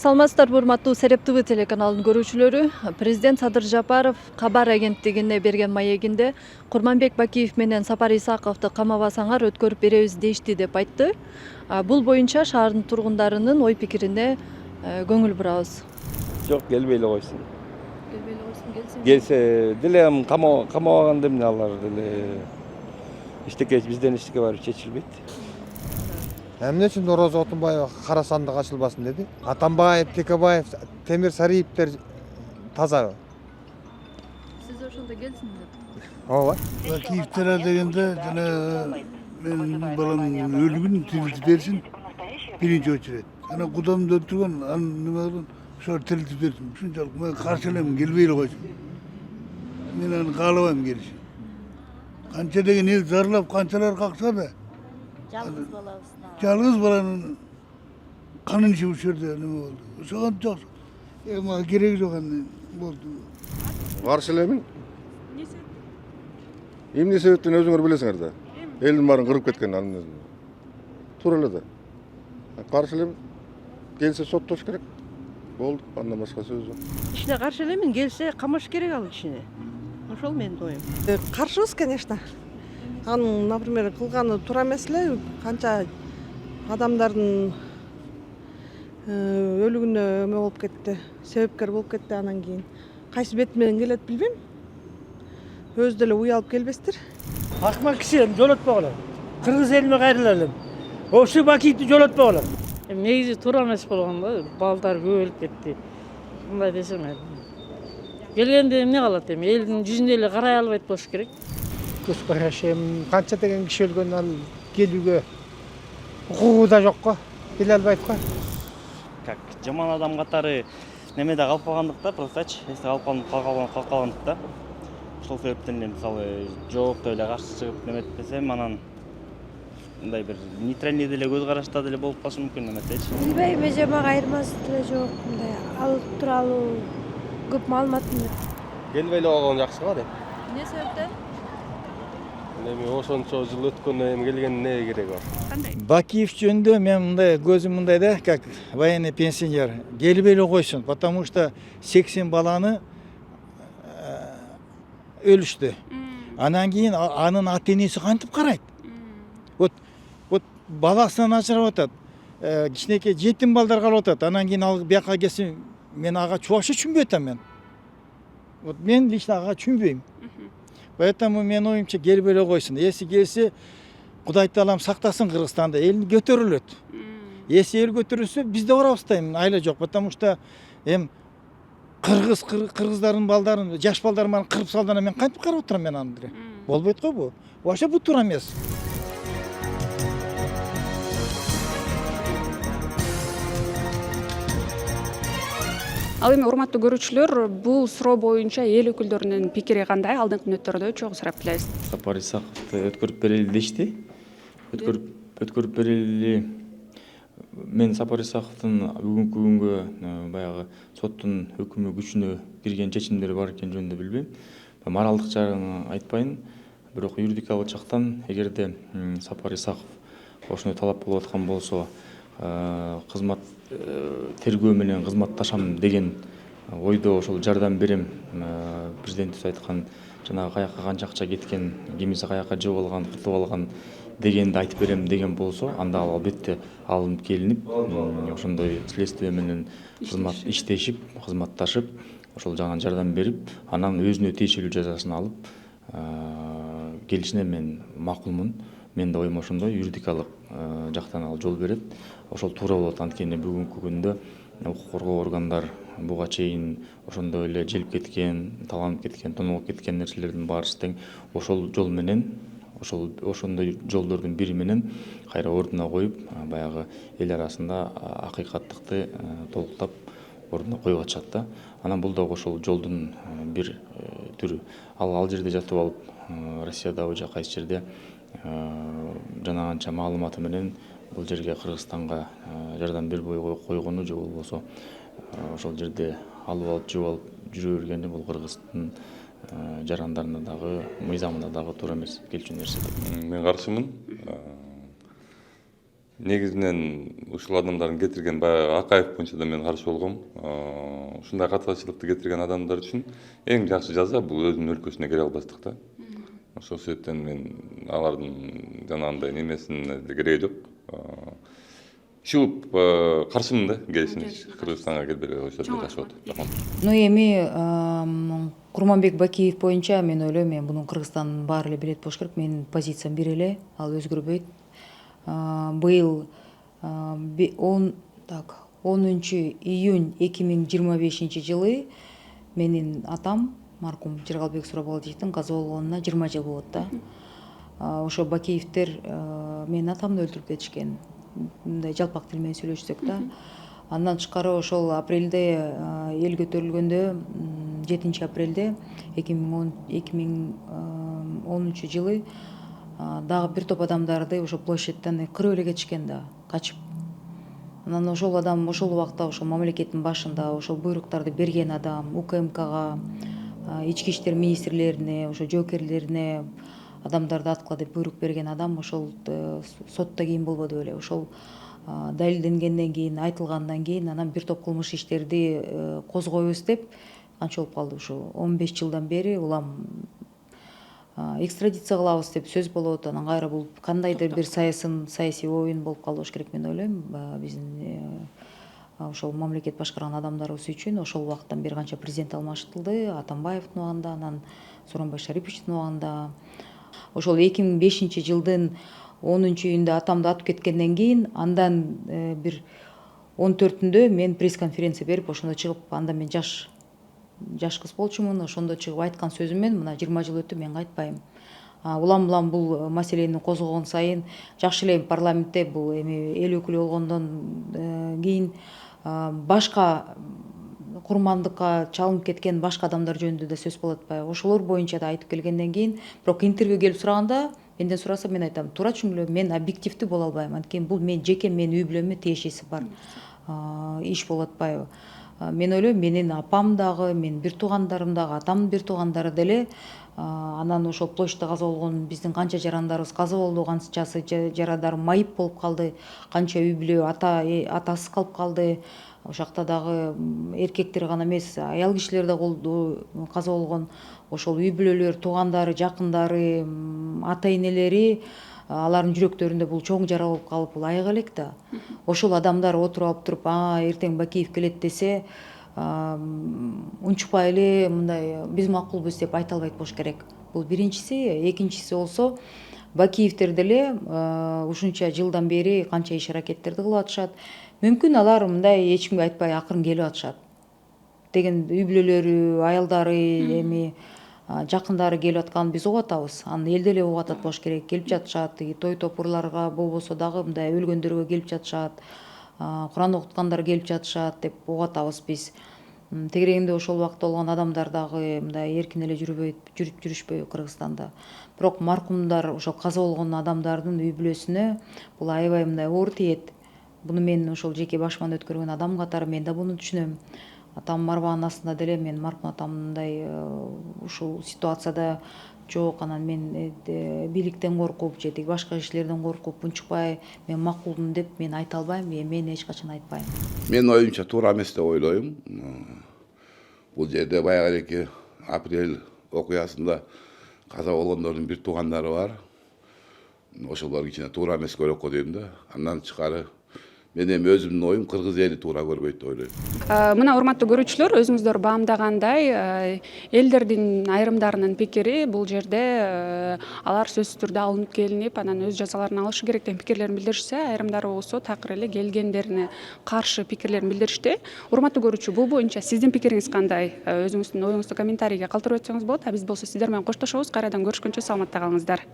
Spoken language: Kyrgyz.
Саламатсыздар, урматтуу Сереп ТВ телеканалынын көрүүчүлөрү. Президент Садыр Жапаров кабар агенттигине берген маегинде Курманбек Бакиев менен Сапар Исаковду камабасаңар өткөрүп беребиз дешти деп айтты. Бул боюнча шаардын тургундарынын ой пикирине көңүл бурабыз. Жок, келбей эле койсун. Келбей эле койсун, келсин. Келсе деле камабаганда эмне алар деле иштеке бизден иштеке барып чечилбейт. Эмне үчүн Орозо Отунбаева кара сандык ачылбасын деди? Атамбаев, Текебаев, Темир Сариевдер таза. Сиз ошондо келсин деп. Ооба. Бакиевтер дегенде жана менин баламдын өлүгүн тирилтип берсин биринчи очередь. Ана кудамды өлтүргөн анын неме кылган ошол тирилтип берсин. Ушунчалык мен каршы элемин, келбей эле койсун. Мен аны каалабайм келишин. Канча деген эл зарлап канчалар какса да Жалгыз балабыз. жалгыз баланын канын ичип ушул жерде неме болду. Ошого жок. Мага кереги жок аны болду. Каршы элемин. Эмне себептен өзүңөр билесиңер да. Элдин баарын кырып кеткен анын өзүн. Туура эле да. Каршы элемин. Келсе соттош керек. Болду, андан башка сөз жок. Ишине каршы элемин, келсе камаш керек ал кишини. Ошол менин оюм. Каршыбыз, конечно. Анын, например, кылганы туура эмес эле. Канча адамдардын өлүгүнө эме болуп кетти, себепкер болуп кетти анан кийин. Кайсы бет менен келет билбейм. Өзү деле уялып келбестир. Акмак киши жолотпогула. Кыргыз элине кайрылалым. Ошо Бакиевди жолотпогула. Негизи туура эмес болгон да, балдар көп өлүп кетти. Мындай десем, келгенде эмне калат эми? Элдин жүзүнө эле карай албайт болуш керек. Көз караш канча деген киши өлгөн, ал келүүгө укугу да жок го. Келе албайт го. Как жаман адам катары немеде калып калгандыкта, простачы, эсте калып калгандыкта. Ошол себептен эле мисалы жоопто эле каршы чыгып неметпесем, анан мындай бир нейтральный деле көз карашта деле болуп калышы мүмкүн эметечи. Билбейм, эже мага айырмасы деле жок. Мындай ал тууралуу көп маалыматым жок. Келбей эле койгон жакшы го деп. Эмне себептен? Эми ошончо жыл өткөндөн эми келгендин эмне кереги бар? Бакиев жөнүндө мен мындай көзүм мындай да, как военный пенсионер. Келбей эле койсун, потому что 80 баланы өлүштү. Анан кийин анын ата-энеси кантип карайт? Вот баласынан ажырап атат. Кичинекей жетим балдар калып атат. Анан кийин ал бияка келсин, мен ага чубашы түшүнбөй атам мен. Вот мен лично ага түшүнбөйм. Поэтому мен оюмча келбей эле койсун. Эси келсе, Кудай таалам сактасын Кыргызстанды, эл көтөрүлөт. Эси эл көтөрүлсө, бизде барабыз да эми айла жок, потому что кыргыздардын балдарын, жаш балдарын баарын кырып салдана мен кантип карап отурам мен аны деле. Болбойт го бу. Вообще бу туура эмес. Ал эми урматтуу көрүүчүлөр, бул суроо боюнча эл өкүлдөрүнүн пикири кандай? Алдыңкы мүнөттөрдө чогуу сурап билебиз. Сапар Исаковду өткөрүп берели дешти. Өткөрүп берели. Мен Сапар Исаковдун бүгүнкү күнгө баягы соттун өкүмү күчүнө кирген чечимдери бар экен жөнүндө билбейм. Моралдык жагын айтпайын. Бирок юридикалык жактан эгерде Сапар Исаков ошондой талап болуп аткан болсо, кызмат тергөө менен кызматташам деген ойдо ошол жардам берем. Президентибиз айткан жанагы каяка канча акча кеткен, кимиси каяка жеп алган, кыртып алган дегенди айтып берем деген болсо, анда албетте алынып келинип, ошондой следствие менен иштешип, кызматташып, ошол жагынан жардам берип, анан өзүнө тиешелүү жазасын алып келишине мен макулмун. Мен да оюм ошондой, юридикалык жактан ал жол берет. Ошол туура болот. Анткени бүгүнкү күндө укук коргоо органдар буга чейин ошондой эле желип кеткен, таланып кеткен, тонолуп кеткен нерселердин баарысы тең ошол жол менен, ошондой жолдордун бири менен кайра ордуна коюп, баягы эл арасында акыйкаттыкты толуктап ордуна коюп атышат да. Анан бул дагы ошол жолдун бир түрү. Ал жерде жатып алып, Россиядагы же кайсы жерде жанагынча маалыматы менен бул жерге Кыргызстанга жардам бербей койгону же болбосо ошол жерде алып жеп алып жүрө бергени бул Кыргыздын жарандарына дагы, мыйзамына дагы туура эмес келчү нерсе. Мен каршымын. Негизинен ушул адамдардын кетирген баягы Акаев боюнча да мен каршы болгом. Ушундай катачылыкты кетирген адамдар үчүн эң жакшы жаза бул өзүнүн өлкөсүнө келе албастык да. Ошол себептен мен алардын жанагындай немесине кереги жок. Шулуп каршымын да келишине, Кыргызстанга келбей ошол жерде жашап атат. Ну эми Курманбек Бакиев боюнча мен ойлойм, мунун Кыргызстандын баары эле билет болуш керек. Менин позициям бир эле, ал өзгөрбөйт. Быйыл 10 июнь 2025 жылы менин атам маркум Жыргалбек Сурабалдиевдин каза болгонуна 20 жыл болот да. Ошо Бакиевдер менин атамды өлтүрүп кетишкен. Мындай жалпак тил менен сүйлөшсөк да. Андан тышкары ошол апрелде эл көтөрүлгөндө 7 апрелде 2010 жылы дагы бир топ адамдарды ошо площадьтан кырып эле кетишкен да, качып. Анан ошол адам ошол убакта ошол мамлекеттин башында ошол буйруктарды берген адам УКМКга, ички иштер министрлерине, ошо жоокерлерине адамдарды аткыла деп буйрук берген адам ошол сотто кийин болбоду беле. Ошол далилденгенден кийин, айтылгандан кийин анан бир топ кылмыш иштерди козгойбуз деп канча болуп калды ушу 15 жылдан бери улам экстрадиция кылабыз деп сөз болот. Анан кайра бул кандайдыр бир саясий оюн болуп калыш керек мен ойлойм. Биздин ошол мамлекет башкарган адамдарыбыз үчүн ошол убакыттан бери канча президент алмаштылды. Атамбаевдин убагында, анан Сооронбай Шариповичтин убагында. Ошол 2005 жылдын 10-июнда атамды атып кеткенден кийин андан бир 14-үндө мен пресс-конференция берип, ошондо чыгып, анда мен жаш кыз болчумун, ошондо чыгып айткан сөзүм мына 20 жыл өттү, мен кайтпайм. Улам бул маселени козгогон сайын жакшы эле парламентте бул эми эл өкүлү болгондон кийин башка курмандыкка чалынып кеткен башка адамдар жөнүндө да сөз болуп атпайбы. Ошолор боюнча да айтып келгенден кийин, бирок интервью келип сураганда, менден сураса мен айтам, туура түшүнгүлө, мен объективдүү боло албайм. Анткени бул мен жеке үй бүлөмө тиешеси бар иш болуп атпайбы. Мен ойлойм, менин апам дагы, менин бир туугандарым дагы, атамдын бир туугандары деле анан ошол площадьта каза болгон биздин канча жарандарыбыз каза болду, канчасы жарадар майып болуп калды, канча үй бүлө атасыз калып калды. Ошол жакта дагы эркектер гана эмес, аял кишилер да каза болгон. Ошол үй бүлөлөр, туугандары, жакындары, ата энелери, алардын жүрөктөрүндө бул чоң жара болуп калып, бул айык элек да. Ошол адамдар отуруп алып туруп, эртең Бакиев келет десе, унчукпай эле мындай биз макулбуз деп айта албайт болуш керек. Бул биринчиси. Экинчиси болсо, Бакиевдер деле ушунча жылдан бери канча иш аракеттерди кылып атышат. Мүмкүн алар мындай эч кимге айтпай акырын келип атышат деген үй бүлөлөрү, аялдары, эми жакындары келип атканын биз угуп атабыз. Аны эл деле угуп атат болуш керек. Келип жатышат, той топурларга болбосо дагы мындай өлгөндөргө келип жатышат, Куран окуткандар келип жатышат деп угуп атабыз биз. Тегерегинде ошол убакта болгон адамдар дагы мындай эркин эле жүрүшпөйбү Кыргызстанда. Бирок маркумдар, ошол каза болгон адамдардын үй бүлөсүнө бул аябай мындай оор тиет. Буну мен ошол жеке башыман өткөргөн адам катары мен да буну түшүнөм. Атам арбанын астында деле мен маркум атамдай ушул ситуацияда жок, анан мен бийликтен коркуп, же башка кишилерден коркуп, унчукпай мен макулмун деп мен айта албайм, мен эч качан айтпайм. Менин оюмча туура эмес деп ойлойм. Бул жерде баягы элеки апрель окуясында каза болгондордун бир туугандары бар. Ошолор кичине туура эмес көрөк го дейм да. Андан тышкары мен эми өзүмдүн оюм кыргыз эли туура көрбөйт деп ойлойм. Мына урматтуу көрүүчүлөр, өзүңүздөр баамдагандай, элдердин айрымдарынын пикири бул жерде алар сөзсүз түрдө алынып келинип, анан өз жазаларын алышы керек деген пикирлерин билдиришсе, айрымдары болсо такыр эле келгендерине каршы пикирлерин билдиришти. Урматтуу көрүүчү, бул боюнча сиздин пикириңиз кандай? Өзүңүздүн оюңузду комментарийге калтырып өтсөңүз болот. Биз болсо сиздер менен коштошобуз. Кайрадан көрүшкөнчө саламатта калыңыздар.